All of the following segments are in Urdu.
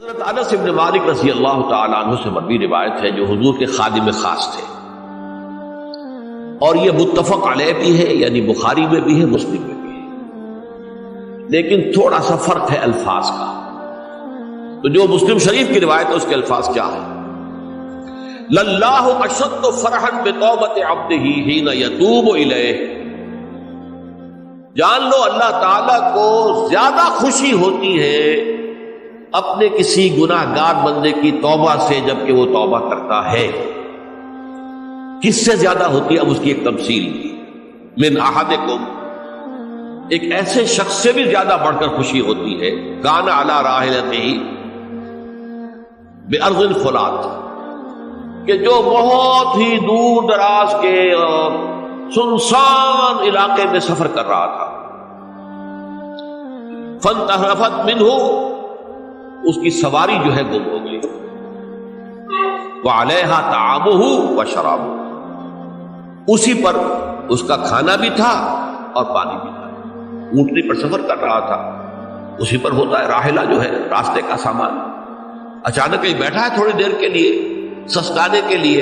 حضرت انس بن مالک رضی اللہ تعالی عنہ سے مروی روایت ہے جو حضور کے خادم خاص تھے، اور یہ متفق علیہ بھی ہے، یعنی بخاری میں بھی ہے مسلم میں بھی ہے، لیکن تھوڑا سا فرق ہے الفاظ کا۔ تو جو مسلم شریف کی روایت ہے اس کے الفاظ کیا ہے؟ للہ اشد فرحا بتوبۃ عبدہ حین یتوب الیہ، جان لو اللہ تعالی کو زیادہ خوشی ہوتی ہے اپنے کسی گناہ گار بندے کی توبہ سے جبکہ وہ توبہ کرتا ہے۔ کس سے زیادہ ہوتی ہے؟ اب اس کی ایک تمثیل دی، من احدکم، ایک ایسے شخص سے بھی زیادہ بڑھ کر خوشی ہوتی ہے، کان علی راحلتہ بارض الفرات، کہ جو بہت ہی دور دراز کے سنسان علاقے میں سفر کر رہا تھا، فانتحرفت منہ، اس کی سواری جو ہے گم ہو گئی، وعلیہا طعامہ وشرابہ، اسی پر اس کا کھانا بھی تھا اور پانی بھی تھا، اونٹنی پر سفر کر رہا تھا، اسی پر ہوتا ہے راحلہ جو ہے راستے کا سامان۔ اچانک کہیں بیٹھا ہے تھوڑی دیر کے لیے سستانے کے لیے،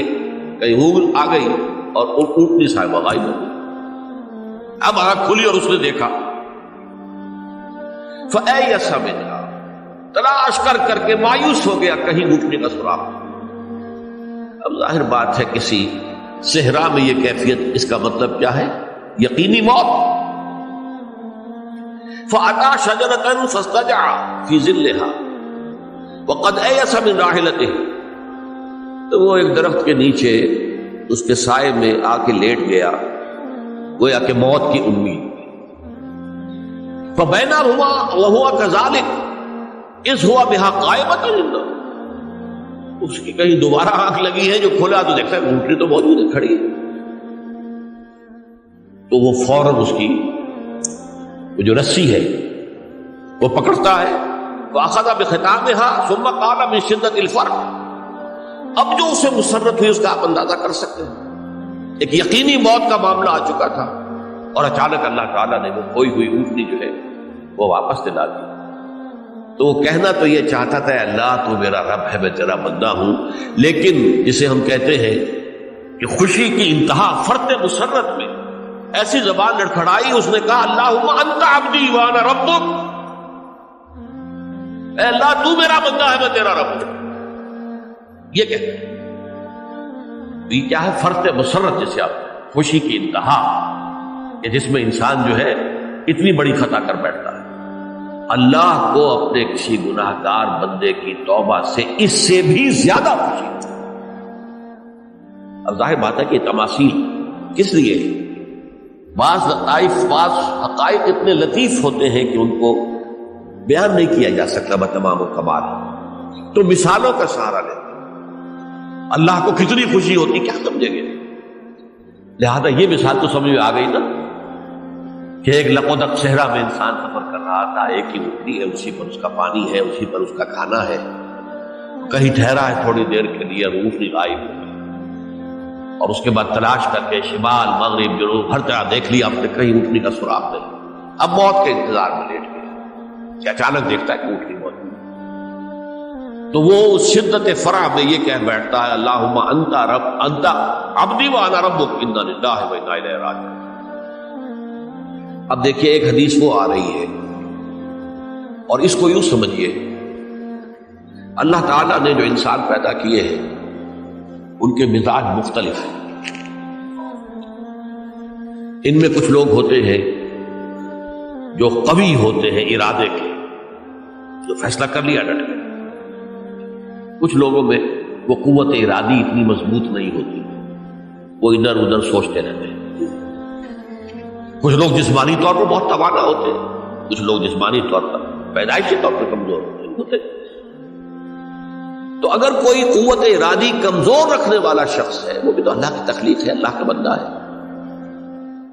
کہیں اونگ آ گئی اور اونٹنی صاحبہ غائب ہو گئی۔ اب آنکھ کھلی اور اس نے دیکھا، فَأَيَّسَ مِنْهَا، تلاش کر کر کے مایوس ہو گیا، کہیں اونٹنی کا سراغ۔ اب ظاہر بات ہے کسی صحرا میں یہ کیفیت، اس کا مطلب کیا ہے؟ یقینی موت۔ فَأَتَى شَجَرَةً فَاسْتَجَعَ فِي ظِلِّهَا وَقَدْ أَيَسَ مِنْ رَاحِلَتِهِ، تو وہ ایک درخت کے نیچے اس کے سائے میں آ کے لیٹ گیا، گویا کہ موت کی امید۔ فَبَيْنَهُمَا وَهُوَ كَذَلِكَ إِذْ هُوَ بِهَا قَائِمَةٌ عِندَهُ، اس کی کہیں دوبارہ آنکھ لگی ہے، جو کھولا تو دیکھتا ہے اونٹنی تو موجود ہے، کھڑی ہے، تو وہ فوراً اس کی وہ جو رسی ہے وہ پکڑتا ہے، وَأَخَذَ بِخِتَامِهَا ثُمَّ قَالَ مِن شِدَّةِ الْفَرْقِ، اب جو اسے مسرت ہوئی اس کا آپ اندازہ کر سکتے ہیں، ایک یقینی موت کا معاملہ آ چکا تھا، اور اچانک اللہ تعالیٰ نے وہ کھوئی ہوئی اونٹنی جو ہے وہ واپس دلا دی۔ تو وہ کہنا تو یہ چاہتا تھا، اللہ تو میرا رب ہے، میں تیرا بندہ ہوں، لیکن جسے ہم کہتے ہیں کہ خوشی کی انتہا فرط مسرت میں ایسی زبان لڑکھڑائی، اس نے کہا اللہم انت عبدی وانا ربک، اے اللہ تو میرا بندہ ہے، میں تیرا رب ہوں۔ یہ کہتے ہیں یہ کیا ہے؟ فرط مسرت، جسے آپ خوشی کی انتہا، کہ جس میں انسان جو ہے اتنی بڑی خطا کر بیٹھتا ہے۔ اللہ کو اپنے کسی گناہ گار بندے کی توبہ سے اس سے بھی زیادہ خوشی ہے۔ اب ظاہر بات ہے کہ تماثیل کس لیے؟ بعض لطائف، بعض حقائق اتنے لطیف ہوتے ہیں کہ ان کو بیان نہیں کیا جا سکتا بتمام و کمال، تو مثالوں کا سہارا لیتے۔ اللہ کو کتنی خوشی ہوتی کیا سمجھیں گے؟ لہذا یہ مثال تو سمجھ میں آ گئی نا، کہ ایک لقودق صحرا میں انسان سفر کر رہا تھا، ایک ہی اونٹنی ہے، اسی پر اس کا پانی ہے، اسی پر اس کا کھانا ہے، کہیں ٹھہرا ہے تھوڑی دیر کے لیے، اونٹنی غائب ہو گئی، اور اس کے بعد تلاش کر کے شمال مغرب جنوب ہر طرح دیکھ لیا، آپ نے کہیں اونٹنی کا سراغ نہیں۔ اب موت کے انتظار میں لیٹ گیا کہ اچانک دیکھتا ہے کہ اونٹنی موجود، تو وہ اس شدت فرح میں یہ کہہ بیٹھتا ہے اللہم انت رب انت عبدی وانا ربک انا للہ و انا الیہ راجعون۔ اب دیکھیے ایک حدیث وہ آ رہی ہے، اور اس کو یوں سمجھیے، اللہ تعالیٰ نے جو انسان پیدا کیے ہیں ان کے مزاج مختلف ہیں۔ ان میں کچھ لوگ ہوتے ہیں جو قوی ہوتے ہیں ارادے کے، جو فیصلہ کر لیا ڈٹ گئے۔ کچھ لوگوں میں وہ قوت ارادی اتنی مضبوط نہیں ہوتی، وہ ادھر ادھر سوچتے رہتے ہیں۔ کچھ لوگ جسمانی طور پر بہت توانا ہوتے ہیں، کچھ لوگ جسمانی طور پر پیدائشی طور پر کمزور ہوتے ہیں۔ تو اگر کوئی قوت ارادی کمزور رکھنے والا شخص ہے، وہ بھی تو اللہ کی تخلیق ہے، اللہ کا بندہ ہے،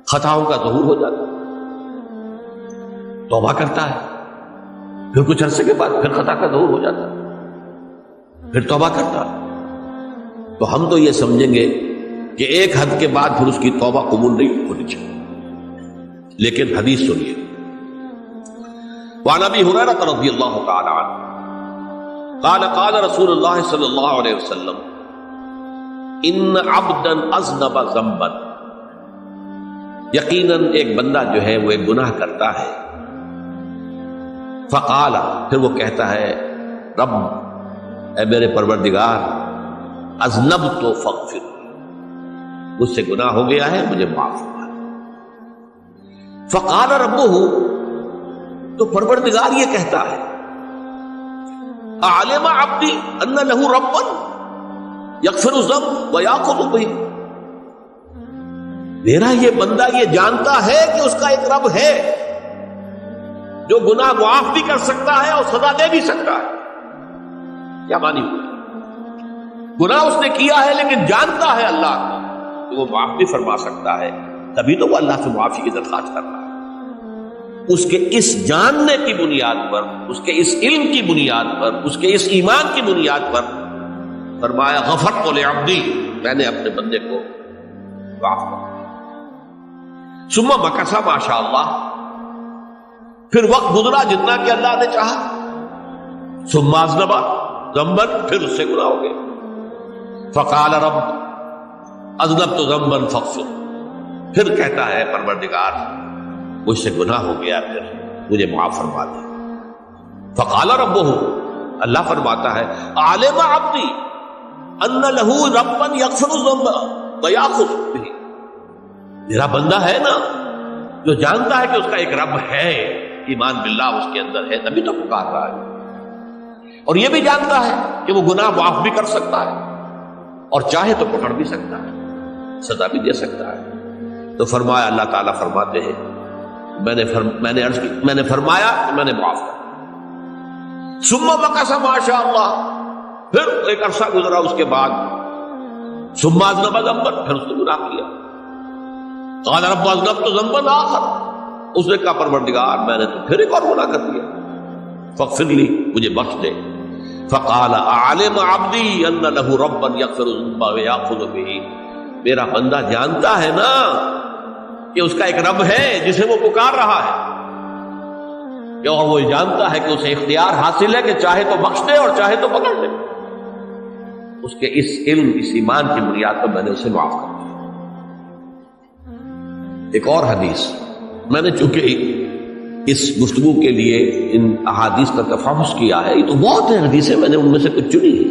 خطاؤں کا ظہور ہو جاتا ہے، توبہ کرتا ہے، پھر کچھ عرصے کے بعد پھر خطا کا ظہور ہو جاتا ہے، پھر توبہ کرتا ہے، تو ہم تو یہ سمجھیں گے کہ ایک حد کے بعد پھر اس کی توبہ قبول نہیں ہونی چاہیے۔ لیکن حدیث سنیے، وعن ابی ہریرہ رضی اللہ تعالی عنہ قال قال رسول اللہ صلی اللہ علیہ وسلم ان عبدا اذنب ذنبا، یقیناً ایک بندہ جو ہے وہ ایک گناہ کرتا ہے، فقال، پھر وہ کہتا ہے رب، اے میرے پروردگار، اذنبت فاغفر، مجھ سے گناہ ہو گیا ہے، مجھے معاف کرنا۔ فقال ربہ، تو پروردگار یہ کہتا ہے اعلم عبدی ان لہ ربا یغفر الذنب ویأخذ بہ، میرا یہ بندہ یہ جانتا ہے کہ اس کا ایک رب ہے جو گناہ معاف بھی کر سکتا ہے اور سزا دے بھی سکتا ہے۔ کیا مانی ہوئی؟ گناہ اس نے کیا ہے لیکن جانتا ہے اللہ کو کہ وہ معاف بھی فرما سکتا ہے، تبھی تو وہ اللہ سے معافی کی درخواست کر رہا ہے۔ اس کے اس جاننے کی بنیاد پر، اس کے اس علم کی بنیاد پر، اس کے اس ایمان کی بنیاد پر فرمایا غفرت لعبدی، میں نے اپنے بندے کو معاف کر دیا۔ ثم مکث ما شاء اللہ، پھر وقت گزرا جتنا کہ اللہ نے چاہا۔ ثم اذنب ذنبا، پھر اس سے گناہ ہو گئے۔ فقال رب اذنبت ذنبا فاغفر، پھر کہتا ہے پروردگار مجھ سے گناہ ہو گیا، پھر مجھے معاف فرما دے۔ فقال ربہ، اللہ فرماتا ہے عالم عبدی ان لہ ربا یغفر الذنب ویأخذ بہ، میرا بندہ ہے نا جو جانتا ہے کہ اس کا ایک رب ہے، ایمان باللہ اس کے اندر ہے، تبھی تو پکار رہا ہے، اور یہ بھی جانتا ہے کہ وہ گناہ معاف بھی کر سکتا ہے اور چاہے تو پکڑ بھی سکتا ہے، سزا بھی دے سکتا ہے۔ تو فرمایا، اللہ تعالیٰ فرماتے ہیں میں نے فرمایا کہ میں نے معاف کر۔ ثم مکث ما شاء اللہ، پھر ایک عرصہ گزرا اس کے بعد۔ ثم اذنب ذنبا، پھر اس نے گناہ کیا۔ قال رب اذنبت ذنبا آخر، اس نے کہا پروردگار میں نے تو پھر ایک اور گناہ کر دیا، فاغفر لی، مجھے بخش دے۔ فقال اعلم عبدی ان لہ ربا یغفر الذنب ویأخذ بہ، میرا بندہ جانتا ہے نا کہ اس کا ایک رب ہے جسے وہ پکار رہا ہے، اور وہ جانتا ہے کہ اسے اختیار حاصل ہے کہ چاہے تو بخش دے اور چاہے تو پکڑ دے۔ اس کے اس علم، اس ایمان کی بنیاد پر میں نے اسے معاف کر دیا۔ ایک اور حدیث، میں نے چونکہ اس گفتگو کے لیے ان احادیث کا تفحص کیا ہے، یہ تو بہت ہیں حدیثیں، میں نے ان میں سے کچھ چنی ہے۔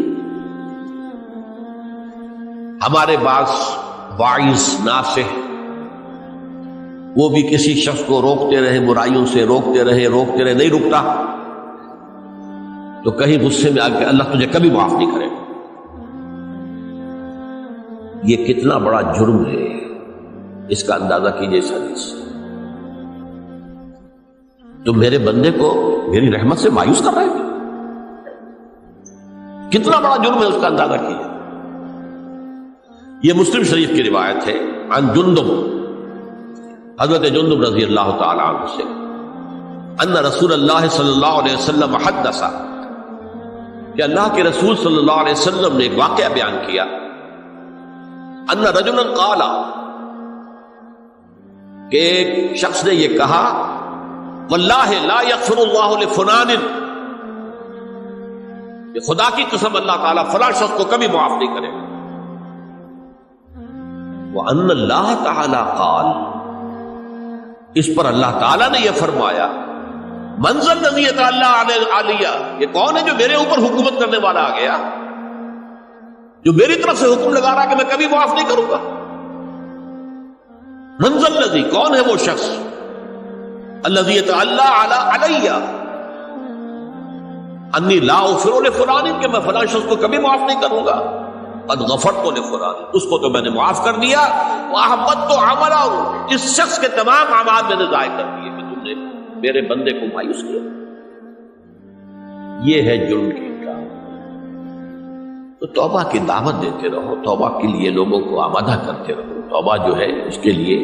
ہمارے بعض واعظ ناصح وہ بھی کسی شخص کو روکتے رہے، برائیوں سے روکتے رہے، نہیں رکتا، تو کہیں غصے میں آ کے اللہ تجھے کبھی معاف نہیں کرے گا۔ یہ کتنا بڑا جرم ہے، اس کا اندازہ کیجئے اس حدیث سے۔ تو میرے بندے کو میری رحمت سے مایوس کر رہے ہیں، کتنا بڑا جرم ہے، اس کا اندازہ کیجئے۔ یہ مسلم شریف کی روایت ہے، عن جندب، حضرت جندب رضی اللہ تعالی عنہ سے، ان رسول اللہ صلی اللہ علیہ وسلم حدث، کہ اللہ کے رسول صلی اللہ علیہ وسلم نے ایک واقعہ بیان کیا، ان رجلا قال، کہ ایک شخص نے یہ کہا، واللہ لا یغفر اللہ لفلان، کہ خدا کی قسم اللہ تعالیٰ فلاں شخص کو کبھی معاف نہیں کرے گا۔ وَأَنَّ اللَّهَ تَعَالَى قَالَ، اس پر اللہ تعالیٰ نے یہ فرمایا، مَنْ ذَا الَّذِي يَتَعَالَّىٰ عَلَيَّ، یہ کون ہے جو میرے اوپر حکومت کرنے والا آ گیا، جو میری طرف سے حکم لگا رہا کہ میں کبھی معاف نہیں کروں گا۔ مَنْ ذَا الَّذِي، کون ہے وہ شخص، الَّذِي يَتَعَالَّىٰ عَلَيَّ اَنِّي لَا أَغْفِرُ لِفُلَانٍ، کہ میں فلاں شخص کو کبھی معاف نہیں کروں گا، قد غفرت لفلان، اس کو تو میں نے معاف کر دیا، وَأَحْبَطْتُ عَمَلَهُ، اس شخص کے تمام اعمال میں نے ضائع کر دیے کہ تم نے میرے بندے کو مایوس کیا۔ یہ ہے جرم کی انکار۔ تو توبہ کی دعوت دیتے رہو، توبہ کے لیے لوگوں کو آمادہ کرتے رہو۔ توبہ جو ہے اس کے لیے